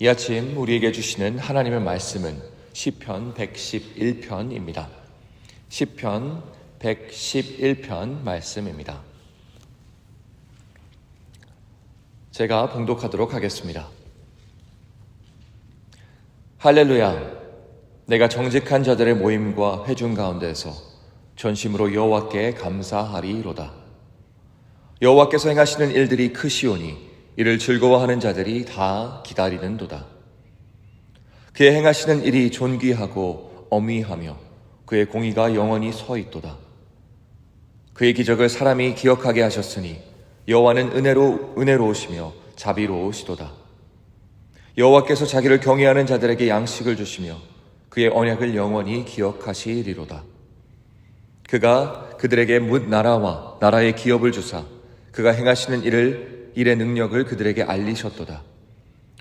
이 아침 우리에게 주시는 하나님의 말씀은 시편 111편입니다. 시편 111편 말씀입니다. 제가 봉독하도록 하겠습니다. 할렐루야! 내가 정직한 자들의 모임과 회중 가운데서 전심으로 여호와께 감사하리로다. 여호와께서 행하시는 일들이 크시오니 이를 즐거워하는 자들이 다 기다리는도다. 그의 행하시는 일이 존귀하고 어미하며 그의 공의가 영원히 서 있도다. 그의 기적을 사람이 기억하게 하셨으니 여호와는 은혜로우시며 자비로우시도다. 여호와께서 자기를 경외하는 자들에게 양식을 주시며 그의 언약을 영원히 기억하시리로다. 그가 그들에게 뭇 나라와 나라의 기업을 주사 그가 행하시는 일의 능력을 그들에게 알리셨도다.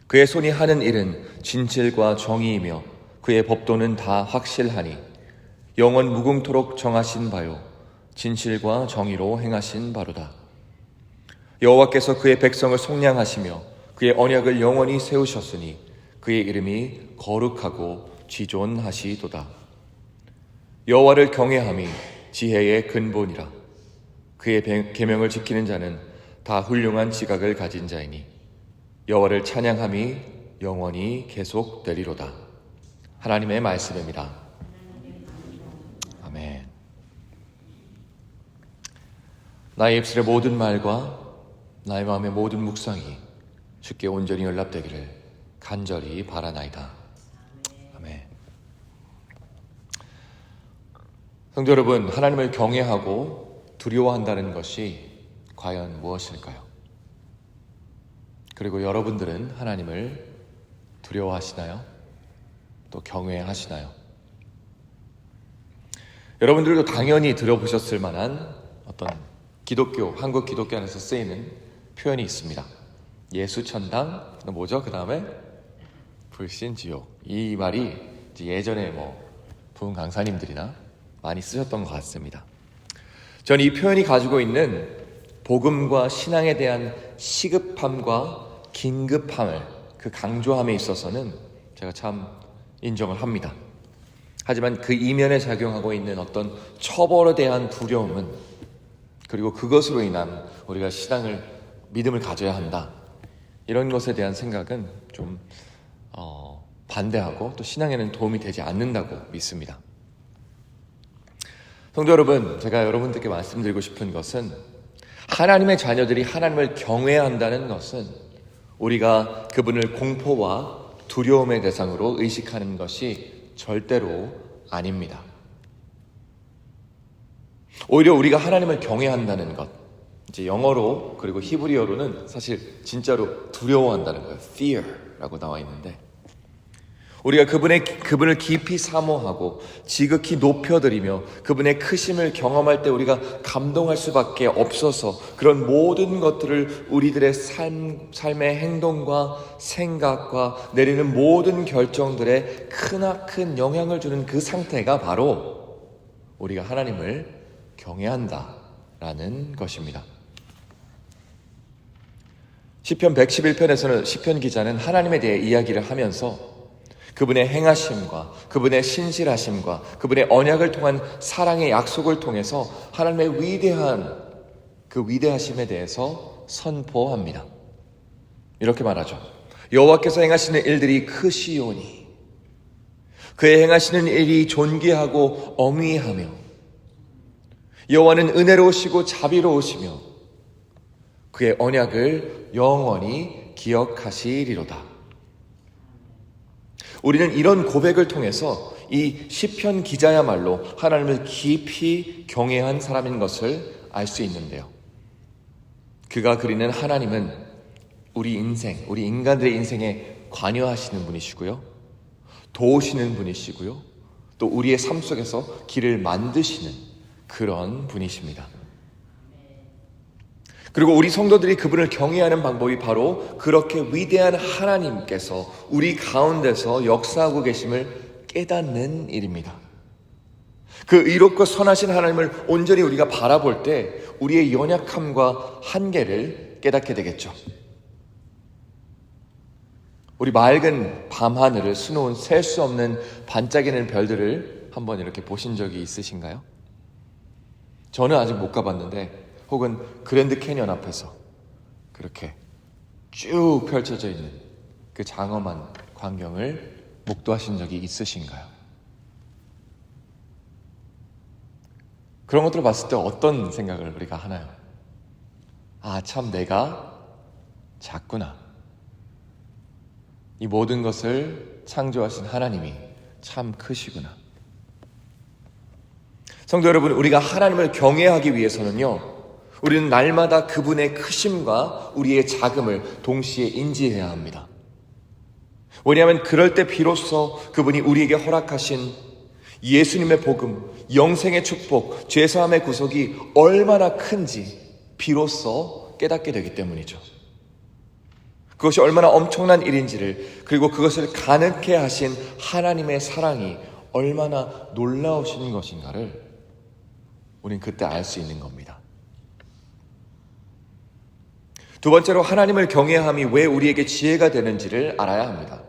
그의 손이 하는 일은 진실과 정의이며 그의 법도는 다 확실하니 영원 무궁토록 정하신 바요 진실과 정의로 행하신 바로다. 여호와께서 그의 백성을 속량하시며 그의 언약을 영원히 세우셨으니 그의 이름이 거룩하고 지존하시도다. 여호와를 경외함이 지혜의 근본이라. 그의 계명을 지키는 자는 다 훌륭한 지각을 가진 자이니 여호와를 찬양함이 영원히 계속되리로다. 하나님의 말씀입니다. 아멘. 나의 입술의 모든 말과 나의 마음의 모든 묵상이 주께 온전히 연락되기를 간절히 바라나이다. 아멘. 성도 여러분, 하나님을 경외하고 두려워한다는 것이 과연 무엇일까요? 그리고 여러분들은 하나님을 두려워하시나요? 또 경외하시나요? 여러분들도 당연히 들어보셨을 만한 어떤 한국 기독교 안에서 쓰이는 표현이 있습니다. 예수천당, 뭐죠? 그 다음에 불신지옥. 이 말이 예전에 부흥 강사님들이나 많이 쓰셨던 것 같습니다. 저는 이 표현이 가지고 있는 복음과 신앙에 대한 시급함과 긴급함을 그 강조함에 있어서는 제가 참 인정을 합니다. 하지만 그 이면에 작용하고 있는 어떤 처벌에 대한 두려움은, 그리고 그것으로 인한 우리가 믿음을 가져야 한다, 이런 것에 대한 생각은 좀 반대하고 또 신앙에는 도움이 되지 않는다고 믿습니다. 성도 여러분, 제가 여러분들께 말씀드리고 싶은 것은 하나님의 자녀들이 하나님을 경외한다는 것은 우리가 그분을 공포와 두려움의 대상으로 의식하는 것이 절대로 아닙니다. 오히려 우리가 하나님을 경외한다는 것, 이제 영어로 그리고 히브리어로는 사실 진짜로 두려워한다는 거예요. fear라고 나와 있는데, 우리가 그분을 깊이 사모하고 지극히 높여드리며 그분의 크심을 경험할 때 우리가 감동할 수밖에 없어서 그런 모든 것들을 우리들의 삶의 행동과 생각과 내리는 모든 결정들에 크나큰 영향을 주는 그 상태가 바로 우리가 하나님을 경외한다라는 것입니다. 시편 111편에서는 시편 기자는 하나님에 대해 이야기를 하면서 그분의 행하심과 그분의 신실하심과 그분의 언약을 통한 사랑의 약속을 통해서 하나님의 그 위대하심에 대해서 선포합니다. 이렇게 말하죠. 여호와께서 행하시는 일들이 크시오니 그의 행하시는 일이 존귀하고 어미하며 여호와는 은혜로우시고 자비로우시며 그의 언약을 영원히 기억하시리로다. 우리는 이런 고백을 통해서 이 시편 기자야말로 하나님을 깊이 경외한 사람인 것을 알 수 있는데요. 그가 그리는 하나님은 우리 인간들의 인생에 관여하시는 분이시고요, 도우시는 분이시고요, 또 우리의 삶 속에서 길을 만드시는 그런 분이십니다. 그리고 우리 성도들이 그분을 경외하는 방법이 바로 그렇게 위대한 하나님께서 우리 가운데서 역사하고 계심을 깨닫는 일입니다. 그 의롭고 선하신 하나님을 온전히 우리가 바라볼 때 우리의 연약함과 한계를 깨닫게 되겠죠. 우리 맑은 밤하늘을 수놓은 셀 수 없는 반짝이는 별들을 한번 이렇게 보신 적이 있으신가요? 저는 아직 못 가봤는데, 혹은 그랜드 캐니언 앞에서 그렇게 쭉 펼쳐져 있는 그 장엄한 광경을 목도하신 적이 있으신가요? 그런 것들을 봤을 때 어떤 생각을 우리가 하나요? 아, 참 내가 작구나. 이 모든 것을 창조하신 하나님이 참 크시구나. 성도 여러분, 우리가 하나님을 경외하기 위해서는요, 우리는 날마다 그분의 크심과 우리의 작음을 동시에 인지해야 합니다. 왜냐하면 그럴 때 비로소 그분이 우리에게 허락하신 예수님의 복음, 영생의 축복, 죄사함의 구속이 얼마나 큰지 비로소 깨닫게 되기 때문이죠. 그것이 얼마나 엄청난 일인지를, 그리고 그것을 가능케 하신 하나님의 사랑이 얼마나 놀라우신 것인가를 우린 그때 알 수 있는 겁니다. 두 번째로, 하나님을 경외함이 왜 우리에게 지혜가 되는지를 알아야 합니다.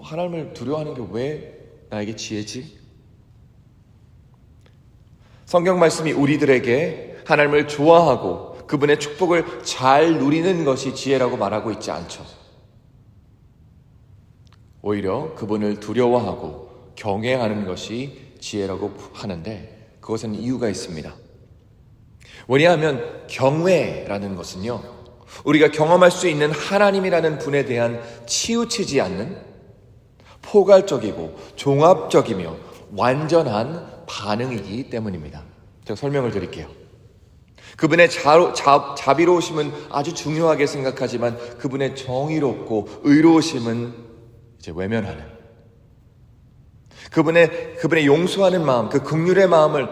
하나님을 두려워하는 게 왜 나에게 지혜지? 성경 말씀이 우리들에게 하나님을 좋아하고 그분의 축복을 잘 누리는 것이 지혜라고 말하고 있지 않죠. 오히려 그분을 두려워하고 경외하는 것이 지혜라고 하는데, 그것은 이유가 있습니다. 왜냐하면 경외라는 것은요, 우리가 경험할 수 있는 하나님이라는 분에 대한 치우치지 않는 포괄적이고 종합적이며 완전한 반응이기 때문입니다. 제가 설명을 드릴게요. 그분의 자비로우심은 아주 중요하게 생각하지만 그분의 정의롭고 의로우심은 이제 외면하는, 그분의 용서하는 마음, 그 긍휼의 마음을,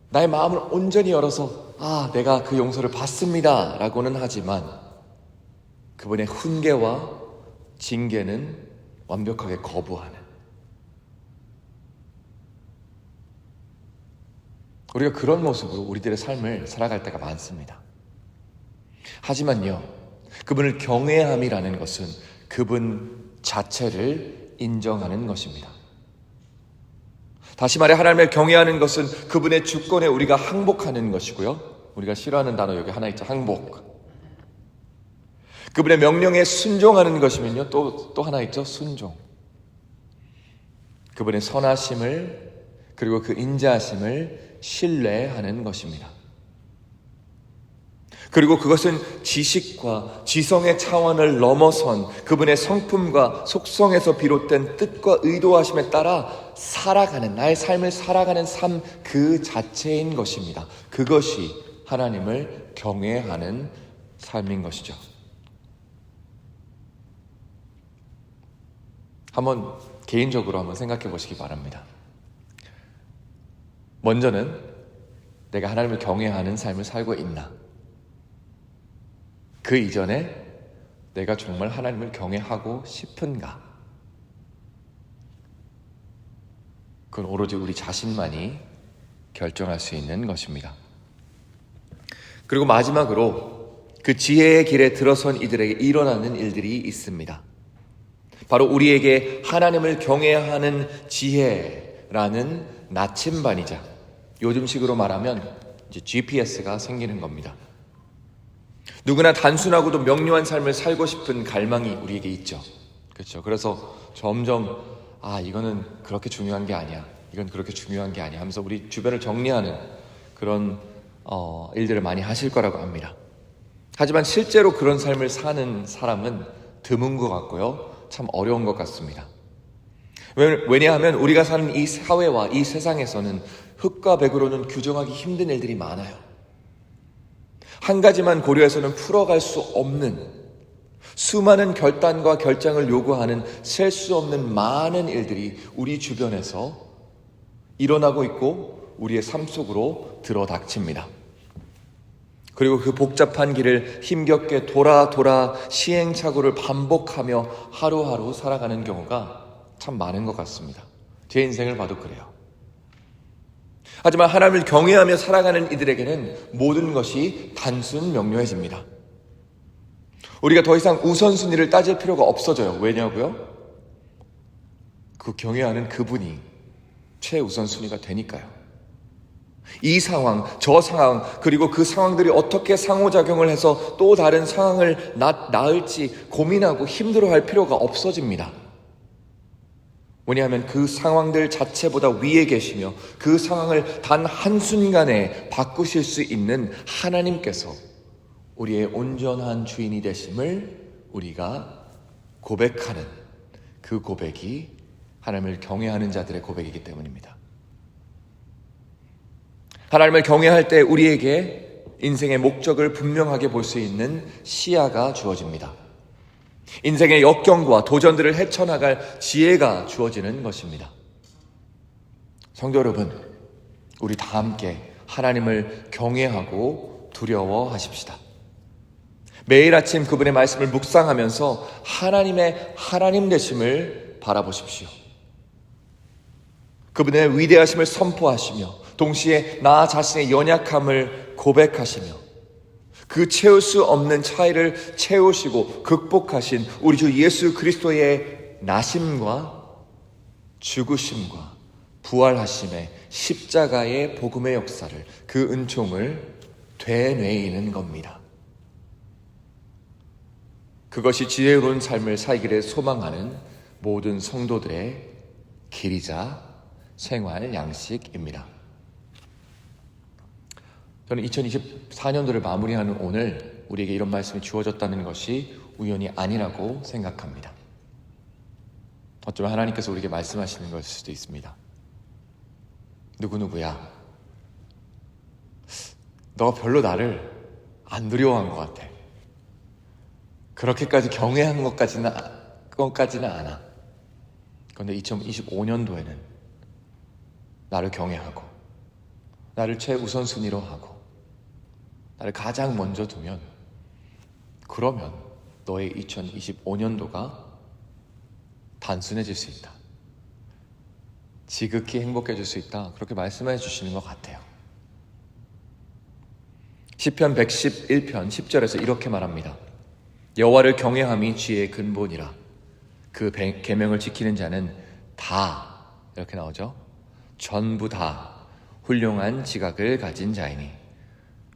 나의 마음을 온전히 열어서 내가 그 용서를 받습니다 라고는 하지만 그분의 훈계와 징계는 완벽하게 거부하는, 우리가 그런 모습으로 우리들의 삶을 살아갈 때가 많습니다. 하지만요, 그분을 경외함이라는 것은 그분 자체를 인정하는 것입니다. 다시 말해, 하나님을 경외하는 것은 그분의 주권에 우리가 항복하는 것이고요, 우리가 싫어하는 단어 여기 하나 있죠, 항복. 그분의 명령에 순종하는 것이면요, 또 하나 있죠, 순종. 그분의 선하심을, 그리고 그 인자하심을 신뢰하는 것입니다. 그리고 그것은 지식과 지성의 차원을 넘어선 그분의 성품과 속성에서 비롯된 뜻과 의도하심에 따라 살아가는, 나의 삶을 살아가는 삶 그 자체인 것입니다. 그것이 하나님을 경외하는 삶인 것이죠. 한번 개인적으로 한번 생각해 보시기 바랍니다. 먼저는 내가 하나님을 경외하는 삶을 살고 있나? 그 이전에 내가 정말 하나님을 경외하고 싶은가? 그건 오로지 우리 자신만이 결정할 수 있는 것입니다. 그리고 마지막으로 그 지혜의 길에 들어선 이들에게 일어나는 일들이 있습니다. 바로 우리에게 하나님을 경외하는 지혜라는 나침반이자, 요즘식으로 말하면 이제 GPS가 생기는 겁니다. 누구나 단순하고도 명료한 삶을 살고 싶은 갈망이 우리에게 있죠. 그렇죠. 그래서 점점 이거는 그렇게 중요한 게 아니야, 이건 그렇게 중요한 게 아니야 하면서 우리 주변을 정리하는 그런 일들을 많이 하실 거라고 합니다. 하지만 실제로 그런 삶을 사는 사람은 드문 것 같고요, 참 어려운 것 같습니다. 왜냐하면 우리가 사는 이 사회와 이 세상에서는 흙과 백으로는 규정하기 힘든 일들이 많아요. 한 가지만 고려해서는 풀어갈 수 없는 수많은 결단과 결정을 요구하는 셀 수 없는 많은 일들이 우리 주변에서 일어나고 있고 우리의 삶 속으로 들어닥칩니다. 그리고 그 복잡한 길을 힘겹게 돌아 시행착오를 반복하며 하루하루 살아가는 경우가 참 많은 것 같습니다. 제 인생을 봐도 그래요. 하지만 하나님을 경외하며 살아가는 이들에게는 모든 것이 단순 명료해집니다. 우리가 더 이상 우선순위를 따질 필요가 없어져요. 왜냐고요? 그 경외하는 그분이 최우선순위가 되니까요. 이 상황, 저 상황, 그리고 그 상황들이 어떻게 상호작용을 해서 또 다른 상황을 낳을지 고민하고 힘들어할 필요가 없어집니다. 왜냐하면 그 상황들 자체보다 위에 계시며 그 상황을 단 한순간에 바꾸실 수 있는 하나님께서 우리의 온전한 주인이 되심을 우리가 고백하는 그 고백이 하나님을 경외하는 자들의 고백이기 때문입니다. 하나님을 경외할 때 우리에게 인생의 목적을 분명하게 볼 수 있는 시야가 주어집니다. 인생의 역경과 도전들을 헤쳐나갈 지혜가 주어지는 것입니다. 성도 여러분, 우리 다 함께 하나님을 경외하고 두려워하십시다. 매일 아침 그분의 말씀을 묵상하면서 하나님의 하나님 되심을 바라보십시오. 그분의 위대하심을 선포하시며 동시에 나 자신의 연약함을 고백하시며 그 채울 수 없는 차이를 채우시고 극복하신 우리 주 예수 그리스도의 나심과 죽으심과 부활하심의 십자가의 복음의 역사를, 그 은총을 되뇌이는 겁니다. 그것이 지혜로운 삶을 살기를 소망하는 모든 성도들의 길이자 생활 양식입니다. 저는 2024년도를 마무리하는 오늘 우리에게 이런 말씀이 주어졌다는 것이 우연이 아니라고 생각합니다. 어쩌면 하나님께서 우리에게 말씀하시는 것일 수도 있습니다. 누구누구야, 너가 별로 나를 안 두려워한 것 같아. 그렇게까지 경외한 것까지는 않아. 그런데 2025년도에는 나를 경외하고 나를 최우선순위로 하고 나를 가장 먼저 두면, 그러면 너의 2025년도가 단순해질 수 있다. 지극히 행복해질 수 있다. 그렇게 말씀해 주시는 것 같아요. 시편 111편 10절에서 이렇게 말합니다. 여호와를 경외함이 지혜의 근본이라. 그 계명을 지키는 자는 다, 이렇게 나오죠. 전부 다 훌륭한 지각을 가진 자이니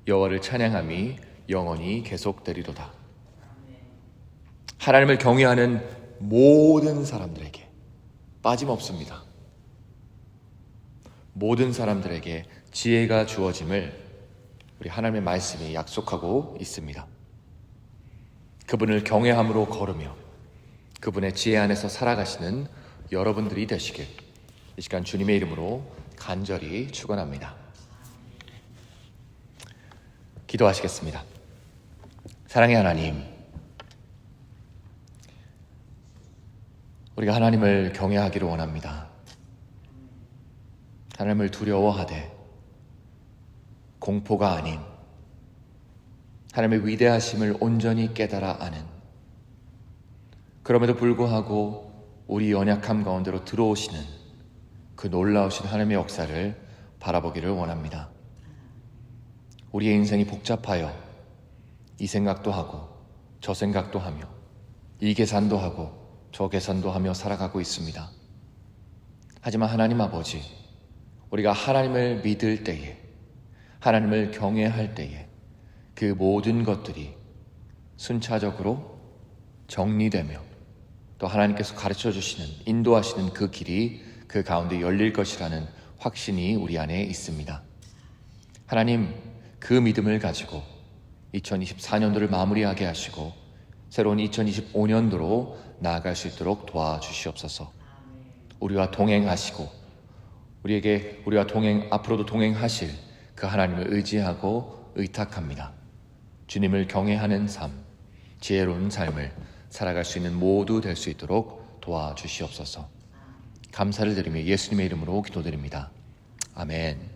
여호와를 찬양함이 영원히 계속되리로다. 하나님을 경외하는 모든 사람들에게 빠짐없습니다. 모든 사람들에게 지혜가 주어짐을 우리 하나님의 말씀이 약속하고 있습니다. 그분을 경외함으로 걸으며 그분의 지혜 안에서 살아가시는 여러분들이 되시길 이 시간 주님의 이름으로 간절히 축원합니다. 기도하시겠습니다. 사랑의 하나님, 우리가 하나님을 경외하기를 원합니다. 하나님을 두려워하되 공포가 아닌 하나님의 위대하심을 온전히 깨달아 아는, 그럼에도 불구하고 우리 연약함 가운데로 들어오시는 그 놀라우신 하나님의 역사를 바라보기를 원합니다. 우리의 인생이 복잡하여 이 생각도 하고 저 생각도 하며 이 계산도 하고 저 계산도 하며 살아가고 있습니다. 하지만 하나님 아버지, 우리가 하나님을 믿을 때에, 하나님을 경외할 때에 그 모든 것들이 순차적으로 정리되며 또 하나님께서 가르쳐 주시는, 인도하시는 그 길이 그 가운데 열릴 것이라는 확신이 우리 안에 있습니다. 하나님, 그 믿음을 가지고 2024년도를 마무리하게 하시고 새로운 2025년도로 나아갈 수 있도록 도와주시옵소서. 우리와 동행하시고 우리와 앞으로도 동행하실 그 하나님을 의지하고 의탁합니다. 주님을 경외하는 삶, 지혜로운 삶을 살아갈 수 있는 모두 될 수 있도록 도와주시옵소서. 감사를 드리며 예수님의 이름으로 기도드립니다. 아멘.